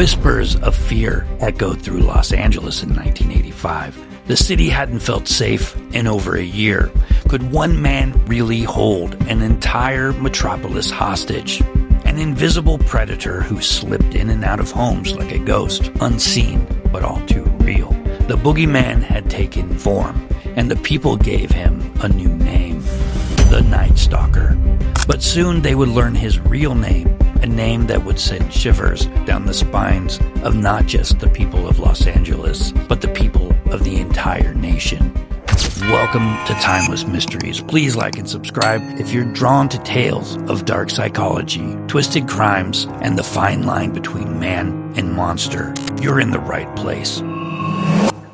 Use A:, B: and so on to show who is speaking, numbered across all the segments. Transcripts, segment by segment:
A: Whispers of fear echoed through Los Angeles in 1985. The city hadn't felt safe in over a year. Could one man really hold an entire metropolis hostage? An invisible predator who slipped in and out of homes like a ghost, unseen but all too real. The boogeyman had taken form, and the people gave him a new name, the Night Stalker. But soon they would learn his real name, a name that would send shivers down the spines of not just the people of Los Angeles, but the people of the entire nation. Welcome to Timeless Mysteries. Please like and subscribe if you're drawn to tales of dark psychology, twisted crimes, and the fine line between man and monster. You're in the right place.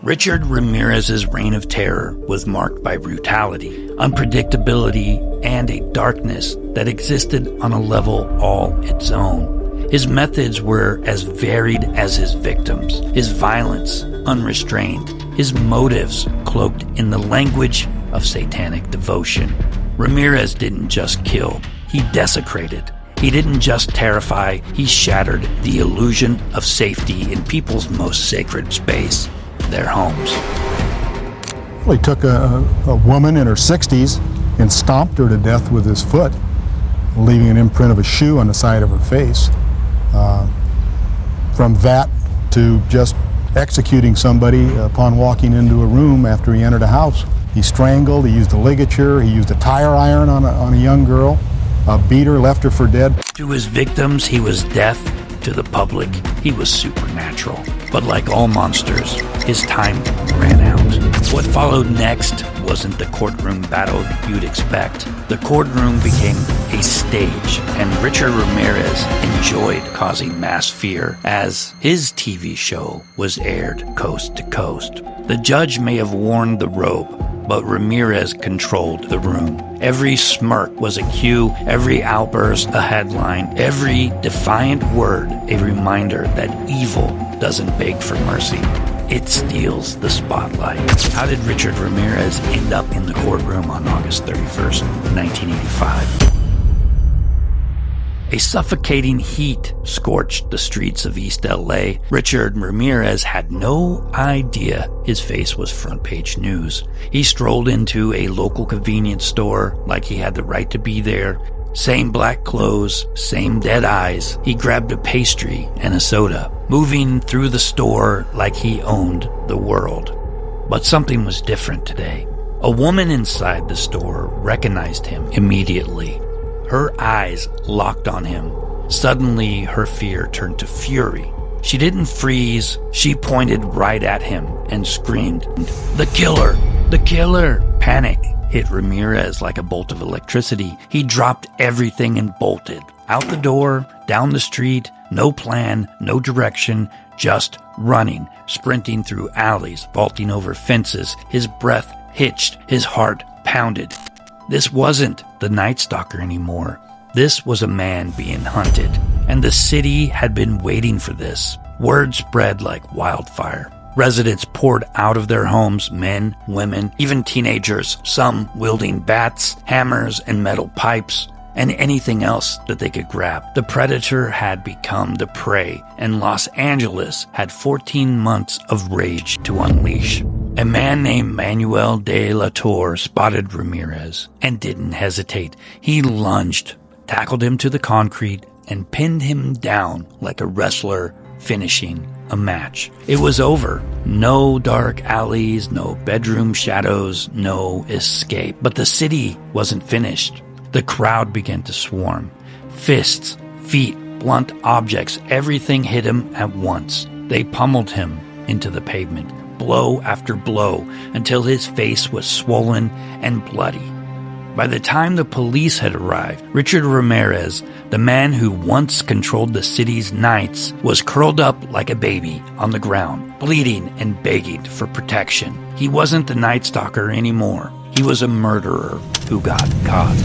A: Richard Ramirez's reign of terror was marked by brutality, unpredictability, and a darkness that existed on a level all its own. His methods were as varied as his victims, his violence unrestrained, his motives cloaked in the language of satanic devotion. Ramirez didn't just kill, he desecrated. He didn't just terrify, he shattered the illusion of safety in people's most sacred space, their homes.
B: Well, he took a woman in her 60s and stomped her to death with his foot, leaving an imprint of a shoe on the side of her face. From that to just executing somebody upon walking into a room after he entered a house. He strangled, he used a ligature, he used a tire iron on a young girl, beat her, left her for dead.
A: To his victims, he was death. To the public, he was supernatural. But like all monsters, his time ran out. What followed next wasn't the courtroom battle you'd expect. The courtroom became a stage, and Richard Ramirez enjoyed causing mass fear as his TV show was aired coast to coast. The judge may have worn the robe, but Ramirez controlled the room. Every smirk was a cue, every outburst a headline, every defiant word a reminder that evil doesn't beg for mercy. It steals the spotlight. How did Richard Ramirez end up in the courtroom on August 31st, 1985? A suffocating heat scorched the streets of East LA. Richard Ramirez had no idea his face was front page news. He strolled into a local convenience store like he had the right to be there. Same black clothes, same dead eyes. He grabbed a pastry and a soda, moving through the store like he owned the world. But something was different today. A woman inside the store recognized him immediately. Her eyes locked on him. Suddenly, her fear turned to fury. She didn't freeze. She pointed right at him and screamed, "The killer! The killer!" Panic hit Ramirez like a bolt of electricity. He dropped everything and bolted. Out the door, down the street, no plan, no direction, just running, sprinting through alleys, vaulting over fences. His breath hitched, his heart pounded. This wasn't the Night Stalker anymore. This was a man being hunted, and the city had been waiting for this. Word spread like wildfire. Residents poured out of their homes, men, women, even teenagers, some wielding bats, hammers, and metal pipes, and anything else that they could grab. The predator had become the prey, and Los Angeles had 14 months of rage to unleash. A man named Manuel de la Torre spotted Ramirez and didn't hesitate. He lunged, tackled him to the concrete, and pinned him down like a wrestler finishing a match. It was over. No dark alleys, no bedroom shadows, no escape. But the city wasn't finished. The crowd began to swarm. Fists, feet, blunt objects, everything hit him at once. They pummeled him into the pavement, blow after blow, until his face was swollen and bloody. By the time the police had arrived, Richard Ramirez, the man who once controlled the city's nights, was curled up like a baby on the ground, bleeding and begging for protection. He wasn't the Night Stalker anymore. He was a murderer who got caught.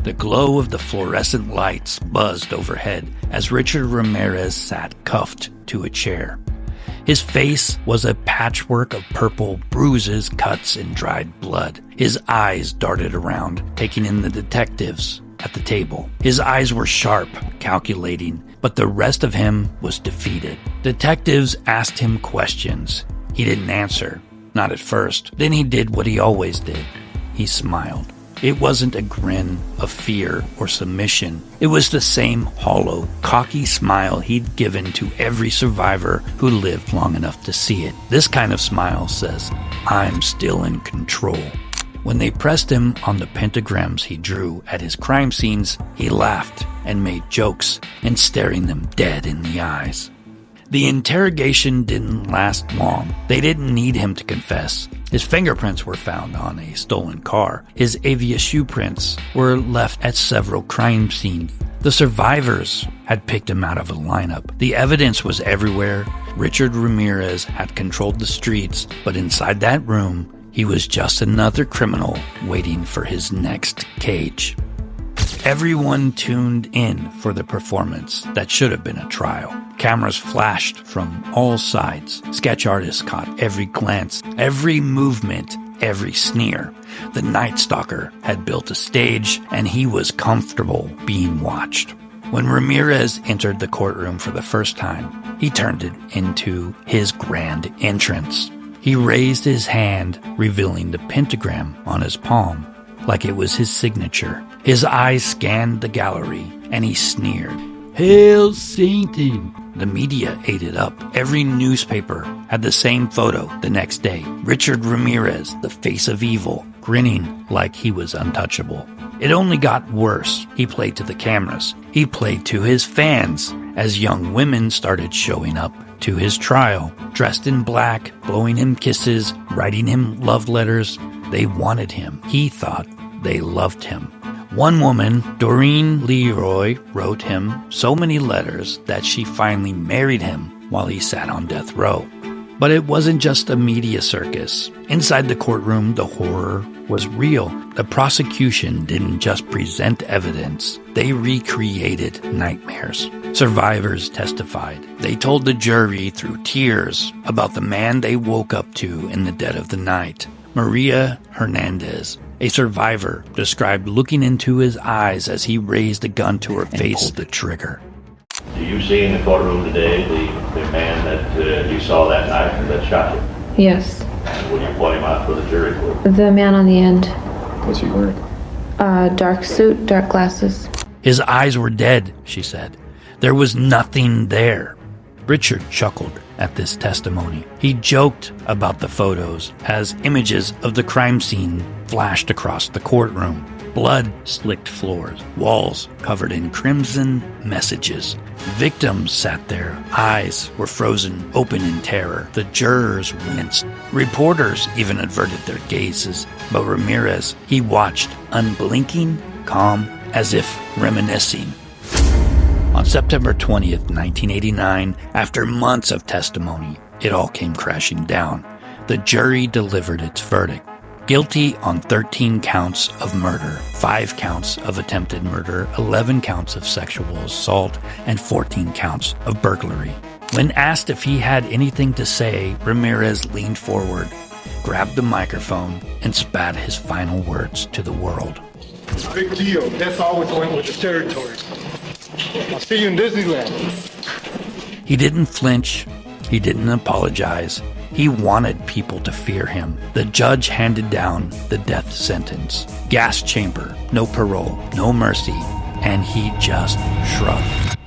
A: The glow of the fluorescent lights buzzed overhead as Richard Ramirez sat cuffed to a chair. His face was a patchwork of purple bruises, cuts, and dried blood. His eyes darted around, taking in the detectives at the table. His eyes were sharp, calculating, but the rest of him was defeated. Detectives asked him questions. He didn't answer, not at first. Then he did what he always did. He smiled. It wasn't a grin of fear or submission. It was the same hollow, cocky smile he'd given to every survivor who lived long enough to see it. This kind of smile says, "I'm still in control." When they pressed him on the pentagrams he drew at his crime scenes, he laughed and made jokes, and staring them dead in the eyes. The interrogation didn't last long. They didn't need him to confess. His fingerprints were found on a stolen car. His Avia shoe prints were left at several crime scenes. The survivors had picked him out of a lineup. The evidence was everywhere. Richard Ramirez had controlled the streets, but inside that room, he was just another criminal waiting for his next cage. Everyone tuned in for the performance that should have been a trial. Cameras flashed from all sides. Sketch artists caught every glance, every movement, every sneer. The Night Stalker had built a stage, and he was comfortable being watched. When Ramirez entered the courtroom for the first time, he turned it into his grand entrance. He raised his hand, revealing the pentagram on his palm, like it was his signature. His eyes scanned the gallery, and he sneered. "Hail Satan!" The media ate it up. Every newspaper had the same photo the next day. Richard Ramirez, the face of evil, grinning like he was untouchable. It only got worse. He played to the cameras. He played to his fans as young women started showing up to his trial, dressed in black, blowing him kisses, writing him love letters. They wanted him. He thought they loved him. One woman, Doreen Leroy, wrote him so many letters that she finally married him while he sat on death row. But it wasn't just a media circus. Inside the courtroom, the horror was real. The prosecution didn't just present evidence. They recreated nightmares. Survivors testified. They told the jury through tears about the man they woke up to in the dead of the night. Maria Hernandez, a survivor, described looking into his eyes as he raised a gun to her face and pulled the trigger.
C: Do you see in the courtroom today the man that you saw that night that shot you?
D: Yes.
C: And would you point him out for the jury for?
D: The man on the end.
E: What's he wearing?
D: Dark suit, dark glasses.
A: His eyes were dead, she said. There was nothing there. Richard chuckled at this testimony. He joked about the photos as images of the crime scene flashed across the courtroom. Blood slicked floors, walls covered in crimson messages. Victims sat there, eyes were frozen open in terror. The jurors winced. Reporters even averted their gazes. But Ramirez, he watched, unblinking, calm, as if reminiscing. On September 20th, 1989, after months of testimony, it all came crashing down. The jury delivered its verdict. Guilty on 13 counts of murder, 5 counts of attempted murder, 11 counts of sexual assault, and 14 counts of burglary. When asked if he had anything to say, Ramirez leaned forward, grabbed the microphone, and spat his final words to the world.
F: Big deal. That's always went with the territory. I'll see you in Disneyland.
A: He didn't flinch. He didn't apologize. He wanted people to fear him. The judge handed down the death sentence. Gas chamber, no parole, no mercy, and he just shrugged.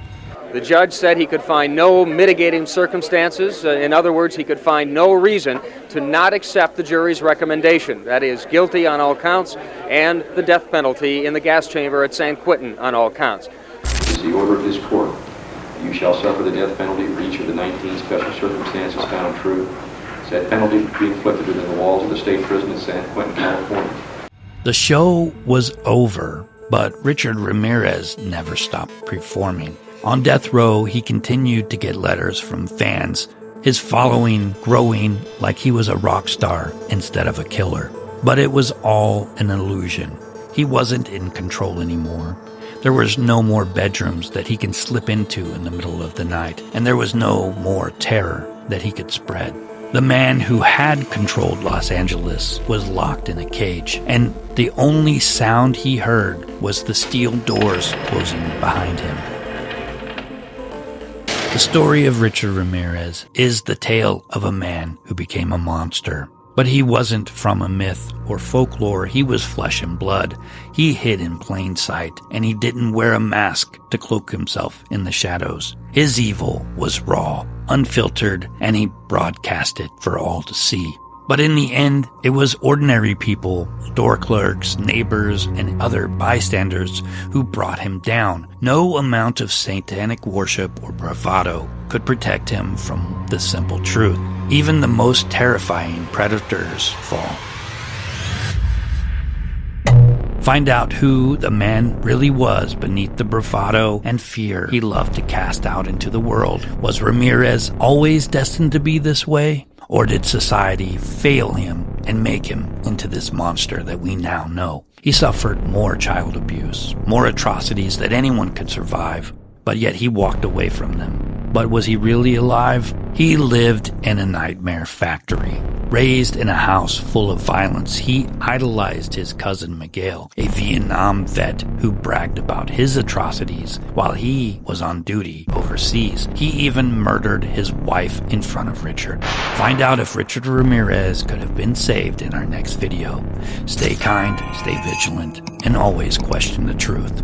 G: The judge said he could find no mitigating circumstances. In other words, he could find no reason to not accept the jury's recommendation. That is, guilty on all counts and the death penalty in the gas chamber at San Quentin on all counts.
E: This is the order of this court. You shall suffer the death penalty for each of the 19 special circumstances found true. Said penalty be inflicted within the walls of the state prison in San Quentin, California.
A: The show was over, but Richard Ramirez never stopped performing. On death row, he continued to get letters from fans, his following growing like he was a rock star instead of a killer. But it was all an illusion. He wasn't in control anymore. There was no more bedrooms that he can slip into in the middle of the night, and there was no more terror that he could spread. The man who had controlled Los Angeles was locked in a cage, and the only sound he heard was the steel doors closing behind him. The story of Richard Ramirez is the tale of a man who became a monster. But he wasn't from a myth or folklore. He was flesh and blood. He hid in plain sight, and he didn't wear a mask to cloak himself in the shadows. His evil was raw, unfiltered, and he broadcast it for all to see. But in the end, it was ordinary people, store clerks, neighbors, and other bystanders who brought him down. No amount of satanic worship or bravado could protect him from the simple truth. Even the most terrifying predators fall. Find out who the man really was beneath the bravado and fear he loved to cast out into the world. Was Ramirez always destined to be this way? Or did society fail him and make him into this monster that we now know? He suffered more child abuse, more atrocities that anyone could survive, but yet he walked away from them. But was he really alive? He lived in a nightmare factory. Raised in a house full of violence, he idolized his cousin Miguel, a Vietnam vet who bragged about his atrocities while he was on duty overseas. He even murdered his wife in front of Richard. Find out if Richard Ramirez could have been saved in our next video. Stay kind, stay vigilant, and always question the truth.